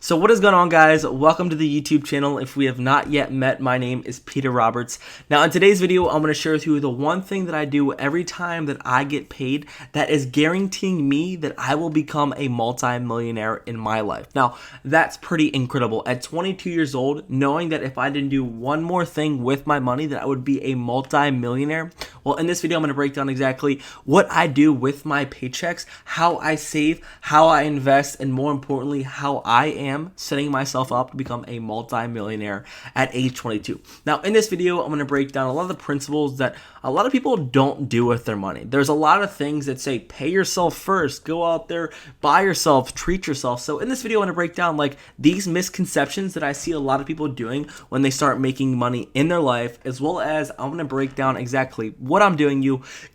So what is going on, guys? Welcome to the YouTube channel. If we have not yet met, my name is Peter Roberts. Now in today's video, I'm going to share with you the one thing that I do every time that I get paid that is guaranteeing me that I will become a multi-millionaire in my life. Now that's pretty incredible. At 22 years old, knowing that if I didn't do one more thing with my money that I would be a multi-millionaire. Well, in this video, I'm going to break down exactly what I do with my paychecks, how I save, how I invest, and more importantly, how I am setting myself up to become a multi-millionaire at age 22. Now, in this video, I'm going to break down a lot of the principles that a lot of people don't do with their money. There's a lot of things that say, pay yourself first, go out there, buy yourself, treat yourself. So in this video, I want to break down like these misconceptions that I see a lot of people doing when they start making money in their life, as well as I'm going to break down exactly what I'm doing,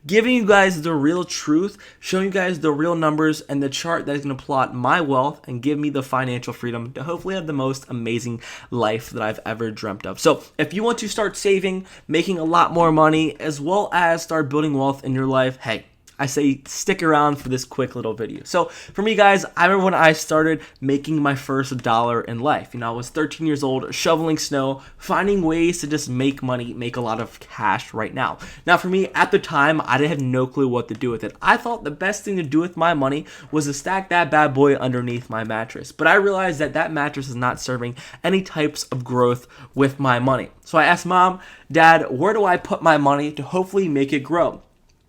giving you guys the real truth, showing you guys the real numbers and the chart that is going to plot my wealth and give me the financial freedom to hopefully have the most amazing life that I've ever dreamt of. So if you want to start saving, making a lot more money, as well as start building wealth in your life, hey, I say stick around for this quick little video. So for me, guys, I remember when I started making my first dollar in life. I was 13 years old, shoveling snow, finding ways to just make money, make a lot of cash right now. Now for me, at the time, I didn't have no clue what to do with it. I thought the best thing to do with my money was to stack that bad boy underneath my mattress. But I realized that that mattress is not serving any types of growth with my money. So I asked Mom, Dad, where do I put my money to hopefully make it grow?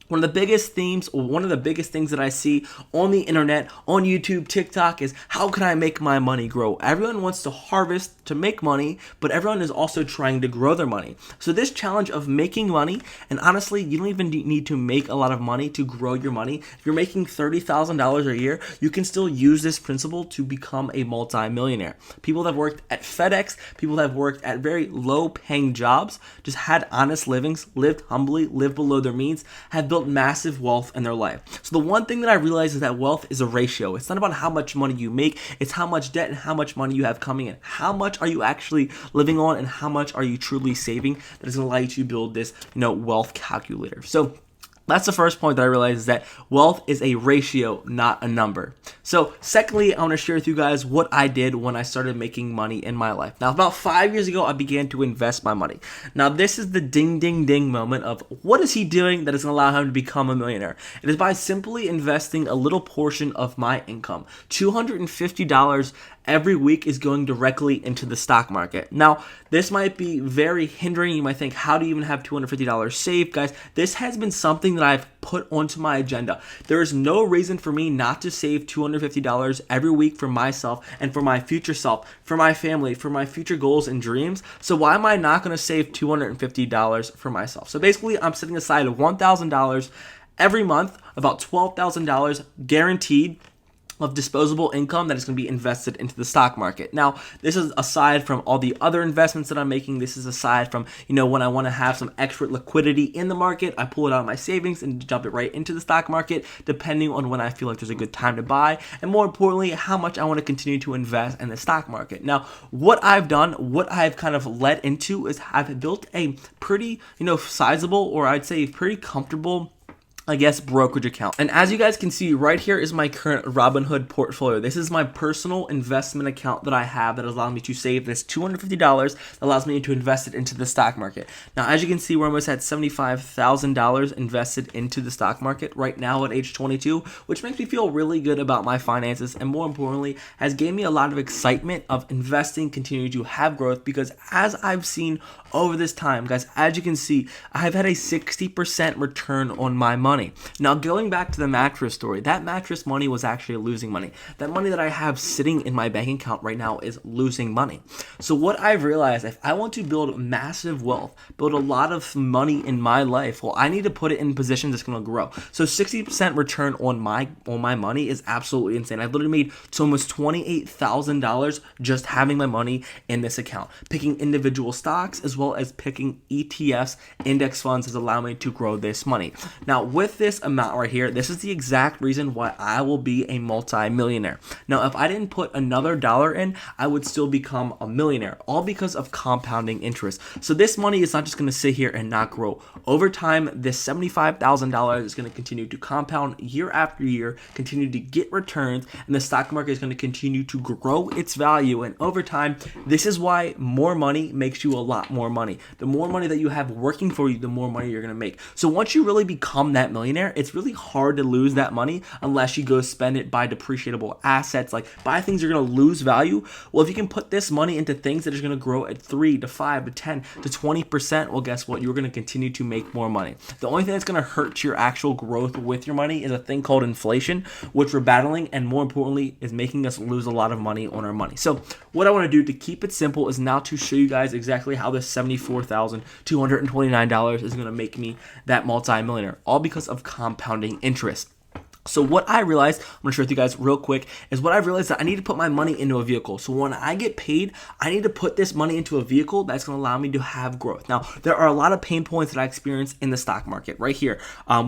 One of the biggest themes, or one of the biggest things that I see on the internet, on YouTube, TikTok, is how can I make my money grow? Everyone wants to harvest to make money, but everyone is also trying to grow their money. So this challenge of making money, and honestly, you don't even need to make a lot of money to grow your money. If you're making $30,000 a year, you can still use this principle to become a multi-millionaire. People that have worked at FedEx, people that have worked at very low-paying jobs, just had honest livings, lived humbly, lived below their means, have built massive wealth in their life. So the one thing that I realized is that wealth is a ratio. It's not about how much money you make, it's how much debt and how much money you have coming in. How much are you actually living on and how much are you truly saving that is going to allow you to build this, wealth calculator. So that's the first point that I realized, is that wealth is a ratio, not a number. So secondly, I want to share with you guys what I did when I started making money in my life. Now, about 5 years ago, I began to invest my money. Now, this is the ding, ding, ding moment of what is he doing that is going to allow him to become a millionaire? It is by simply investing a little portion of my income. $250 every week is going directly into the stock market. Now, this might be very hindering. You might think, how do you even have $250 saved? Guys, this has been something that I've put onto my agenda. There is no reason for me not to save $250 every week for myself and for my future self, for my family, for my future goals and dreams. So why am I not going to save $250 for myself? So basically, I'm setting aside $1,000 every month, about $12,000 guaranteed of disposable income that is going to be invested into the stock market. Now, this is aside from all the other investments that I'm making. This is aside from, when I want to have some extra liquidity in the market, I pull it out of my savings and dump it right into the stock market, depending on when I feel like there's a good time to buy, and more importantly, how much I want to continue to invest in the stock market. Now, what I've done, what I've kind of led into is I've built a pretty, sizable, or I'd say pretty comfortable, brokerage account. And as you guys can see, right here is my current Robinhood portfolio. This is my personal investment account that I have that allows me to save this $250 that allows me to invest it into the stock market. Now, as you can see, we're almost at $75,000 invested into the stock market right now at age 22, which makes me feel really good about my finances, and more importantly, has gave me a lot of excitement of investing, continuing to have growth, because as I've seen over this time, guys, as you can see, I've had a 60% return on my money. Now, going back to the mattress story, that mattress money was actually losing money. That money that I have sitting in my bank account right now is losing money. So what I've realized, if I want to build massive wealth, build a lot of money in my life, well, I need to put it in positions that's going to grow. So 60% return on my money is absolutely insane. I've literally made almost $28,000 just having my money in this account. Picking individual stocks as well as picking ETFs, index funds, has allowed me to grow this money. Now, with with this amount right here, this is the exact reason why I will be a multi-millionaire. Now, if I didn't put another dollar in, I would still become a millionaire, all because of compounding interest. So this money is not just going to sit here and not grow. Over time, this $75,000 is going to continue to compound year after year, continue to get returns, and the stock market is going to continue to grow its value. And over time, this is why more money makes you a lot more money. The more money that you have working for you, the more money you're going to make. So once you really become that millionaire, it's really hard to lose that money unless you go spend it, buy depreciable assets, like buy things you're going to lose value. Well, if you can put this money into things that are going to grow at 3 to 5 to 10 to 20%, well, guess what? You're going to continue to make more money. The only thing that's going to hurt your actual growth with your money is a thing called inflation, which we're battling, and more importantly, is making us lose a lot of money on our money. So what I want to do to keep it simple is now to show you guys exactly how this $74,229 is going to make me that multi-millionaire, all because of compounding interest. So what I realized, I'm going to share with you guys real quick, is what I've realized that I need to put my money into a vehicle. So when I get paid, I need to put this money into a vehicle that's going to allow me to have growth. Now, there are a lot of pain points that I experience in the stock market right here.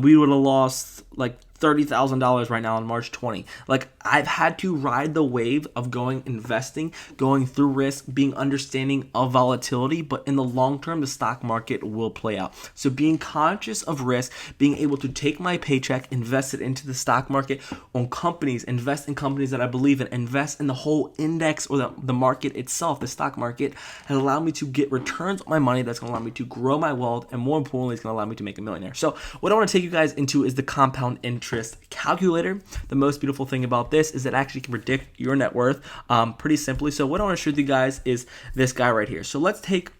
We would have lost like $30,000 right now on March 20. Like, I've had to ride the wave of investing, going through risk, being understanding of volatility, but in the long term, the stock market will play out. So being conscious of risk, being able to take my paycheck, invest it into the stock market, on companies, invest in companies that I believe in, invest in the whole index or the market itself, the stock market, has allowed me to get returns on my money that's going to allow me to grow my wealth, and more importantly, it's going to allow me to make a millionaire. So what I want to take you guys into is the compound interest calculator. The most beautiful thing about this is that it actually can predict your net worth pretty simply. So what I want to show you guys is this guy right here. So let's take,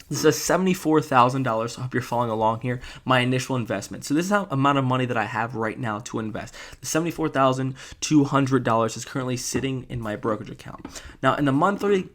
this is $74,000. So I hope you're following along here. My initial investment. So this is the amount of money that I have right now to invest. The $74,200 is currently sitting in my brokerage account. Now, in the monthly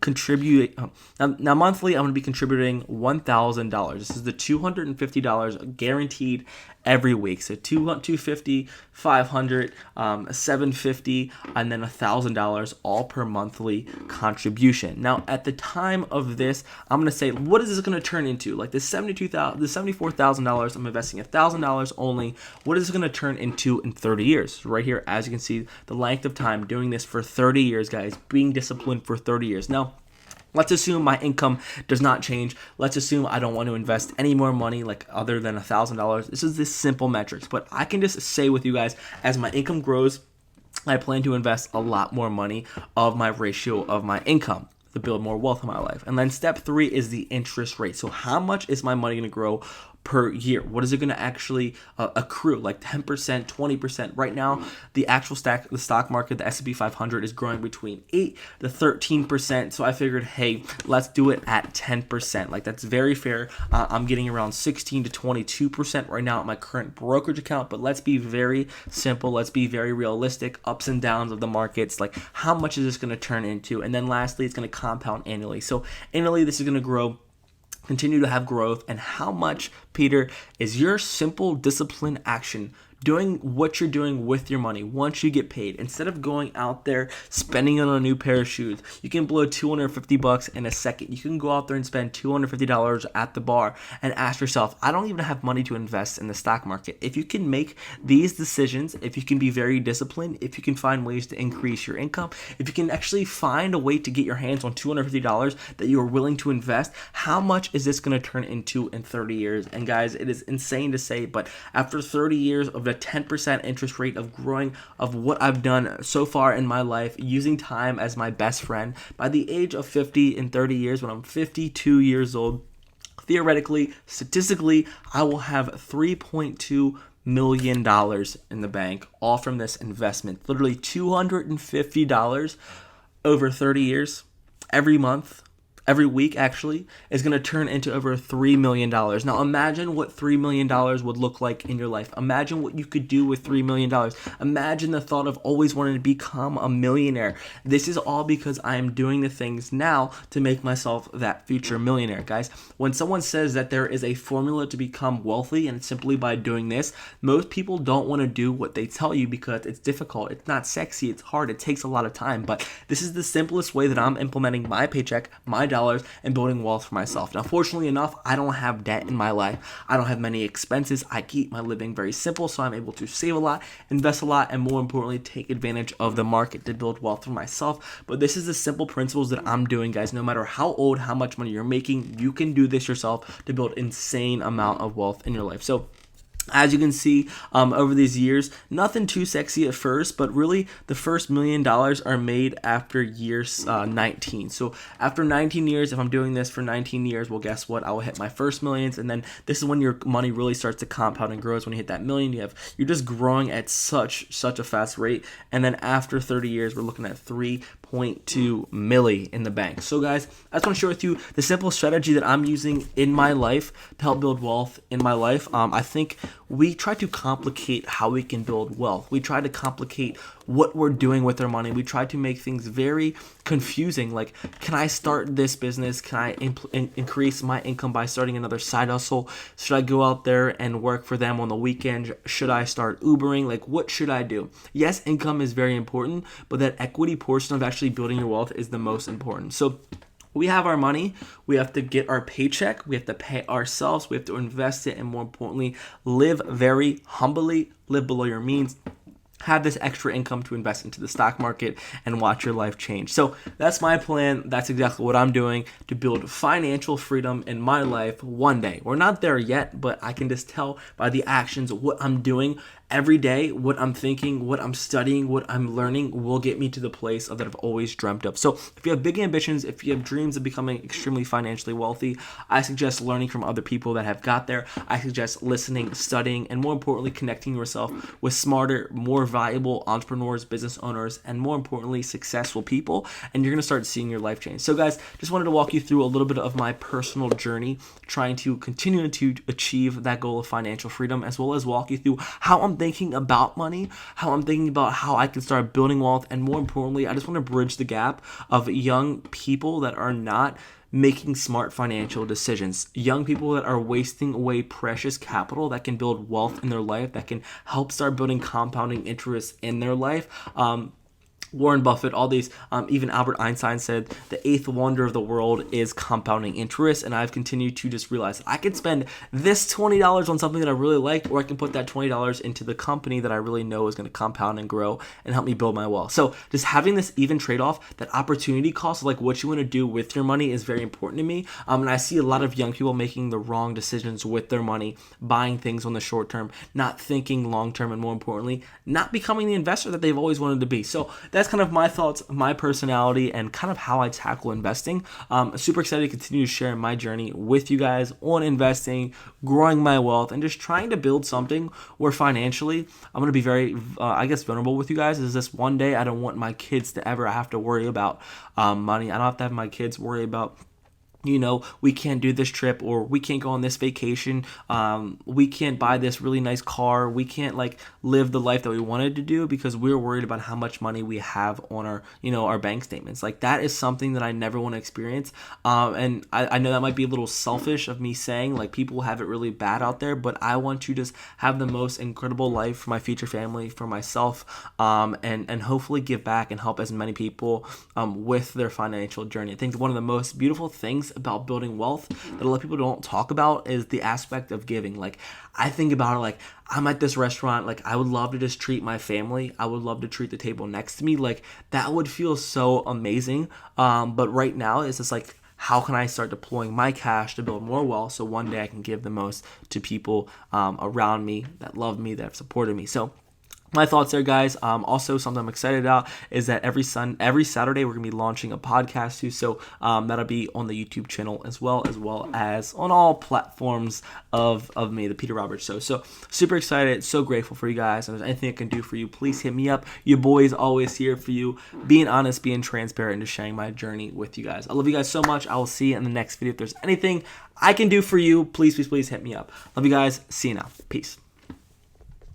monthly, I'm going to be contributing $1,000. This is the $250 guaranteed every week. So $250, $500, $750, and then $1,000 all per monthly contribution. Now, at the time of this, I'm going to say, what is this going to turn into? Like the $74,000, I'm investing $1,000 only. What is this going to turn into in 30 years? Right here, as you can see, the length of time doing this for 30 years, guys, being disciplined for 30 years. Now, let's assume my income does not change. Let's assume I don't want to invest any more money, like other than $1,000. This is this simple metrics, but I can just say with you guys, as my income grows, I plan to invest a lot more money of my ratio of my income to build more wealth in my life. And then step 3 is the interest rate. So how much is my money going to grow per year? What is it going to actually accrue? Like 10%, 20%. Right now, the actual the stock market, the S&P 500 is growing between 8 to 13%. So I figured, hey, let's do it at 10%. Like, that's very fair. I'm getting around 16 to 22% right now at my current brokerage account. But let's be very simple. Let's be very realistic. Ups and downs of the markets. Like, how much is this going to turn into? And then lastly, it's going to compound annually. So annually, this is going to grow, continue to have growth. And how much, Peter, is your simple discipline action doing what you're doing with your money once you get paid? Instead of going out there spending on a new pair of shoes, you can blow $250 in a second. You can go out there and spend $250 at the bar and ask yourself, I don't even have money to invest in the stock market. If you can make these decisions, if you can be very disciplined, if you can find ways to increase your income, if you can actually find a way to get your hands on $250 that you are willing to invest, how much is this going to turn into in 30 years? And guys, it is insane to say, but after 30 years of the 10% interest rate of growing of what I've done so far in my life, using time as my best friend, by the age of 50 in 30 years, when I'm 52 years old, theoretically, statistically, I will have $3.2 million in the bank, all from this investment. Literally $250 over 30 years, every month, every week actually, is going to turn into over $3 million. Now imagine what $3 million would look like in your life. Imagine what you could do with $3 million. Imagine the thought of always wanting to become a millionaire. This is all because I am doing the things now to make myself that future millionaire. Guys, when someone says that there is a formula to become wealthy and it's simply by doing this, most people don't want to do what they tell you because it's difficult. It's not sexy. It's hard. It takes a lot of time. But this is the simplest way that I'm implementing my paycheck, my $5 and building wealth for myself. Now, fortunately enough, I don't have debt in my life. I don't have many expenses. I keep my living very simple, so I'm able to save a lot, invest a lot, and more importantly, take advantage of the market to build wealth for myself. But this is the simple principles that I'm doing, guys. No matter how old, how much money you're making, you can do this yourself to build insane amount of wealth in your life. So as you can see, over these years, nothing too sexy at first, but really the first $1 million are made after year 19. So after 19 years, if I'm doing this for 19 years, well, guess what? I will hit my first millions, and then this is when your money really starts to compound and grows. When you hit that million, you're just growing at such a fast rate, and then after 30 years, we're looking at 3.2 milli in the bank. So guys, I just want to share with you the simple strategy that I'm using in my life to help build wealth in my life. I think we try to complicate how we can build wealth. We try to complicate what we're doing with our money. We try to make things very confusing. Like, can I start this business? Can I increase my income by starting another side hustle? Should I go out there and work for them on the weekend? Should I start Ubering? Like, what should I do? Yes, income is very important, but that equity portion of actually building your wealth is the most important. So we have our money, we have to get our paycheck, we have to pay ourselves, we have to invest it, and more importantly, live very humbly, live below your means, have this extra income to invest into the stock market and watch your life change. So that's my plan. That's exactly what I'm doing to build financial freedom in my life one day. We're not there yet, but I can just tell by the actions what I'm doing every day, what I'm thinking, what I'm studying, what I'm learning will get me to the place that I've always dreamt of. So if you have big ambitions, if you have dreams of becoming extremely financially wealthy, I suggest learning from other people that have got there. I suggest listening, studying, and more importantly, connecting yourself with smarter, more valuable entrepreneurs, business owners, and more importantly, successful people, and you're going to start seeing your life change. So guys, just wanted to walk you through a little bit of my personal journey trying to continue to achieve that goal of financial freedom, as well as walk you through how I'm thinking about money, how I'm thinking about how I can start building wealth, and more importantly, I just want to bridge the gap of young people that are not making smart financial decisions, young people that are wasting away precious capital that can build wealth in their life, that can help start building compounding interest in their life. Warren Buffett, all these, even Albert Einstein said the eighth wonder of the world is compounding interest, and I've continued to just realize I could spend this $20 on something that I really like, or I can put that $20 into the company that I really know is going to compound and grow and help me build my wealth. So just having this even trade-off, that opportunity cost of like what you want to do with your money is very important to me, and I see a lot of young people making the wrong decisions with their money, buying things on the short term, not thinking long term, and more importantly, not becoming the investor that they've always wanted to be. So that's kind of my thoughts, my personality, and kind of how I tackle investing. Super excited to continue to share my journey with you guys on investing, growing my wealth, and just trying to build something where financially I'm going to be very, vulnerable with you guys. Is this one day I don't want my kids to ever have to worry about money. I don't have to have my kids worry about, we can't do this trip, or we can't go on this vacation. We can't buy this really nice car. We can't live the life that we wanted to do because we're worried about how much money we have on our bank statements. Like, that is something that I never want to experience. And I know that might be a little selfish of me saying, people have it really bad out there, but I want to just have the most incredible life for my future family, for myself, and hopefully give back and help as many people with their financial journey. I think one of the most beautiful things about building wealth that a lot of people don't talk about is the aspect of giving. I think about it I'm at this restaurant, I would love to just treat my family. I would love to treat the table next to me. That would feel so amazing. But right now it's just how can I start deploying my cash to build more wealth so one day I can give the most to people around me that love me, that have supported me. So my thoughts there, guys. Also, something I'm excited about is that every Saturday we're gonna be launching a podcast too. So that'll be on the YouTube channel as well as on all platforms of me, the Peter Roberts Show. So super excited, so grateful for you guys. And if there's anything I can do for you, please hit me up. Your boy is always here for you, being honest, being transparent, and just sharing my journey with you guys. I love you guys so much. I will see you in the next video. If there's anything I can do for you, please hit me up. Love you guys. See you now. Peace.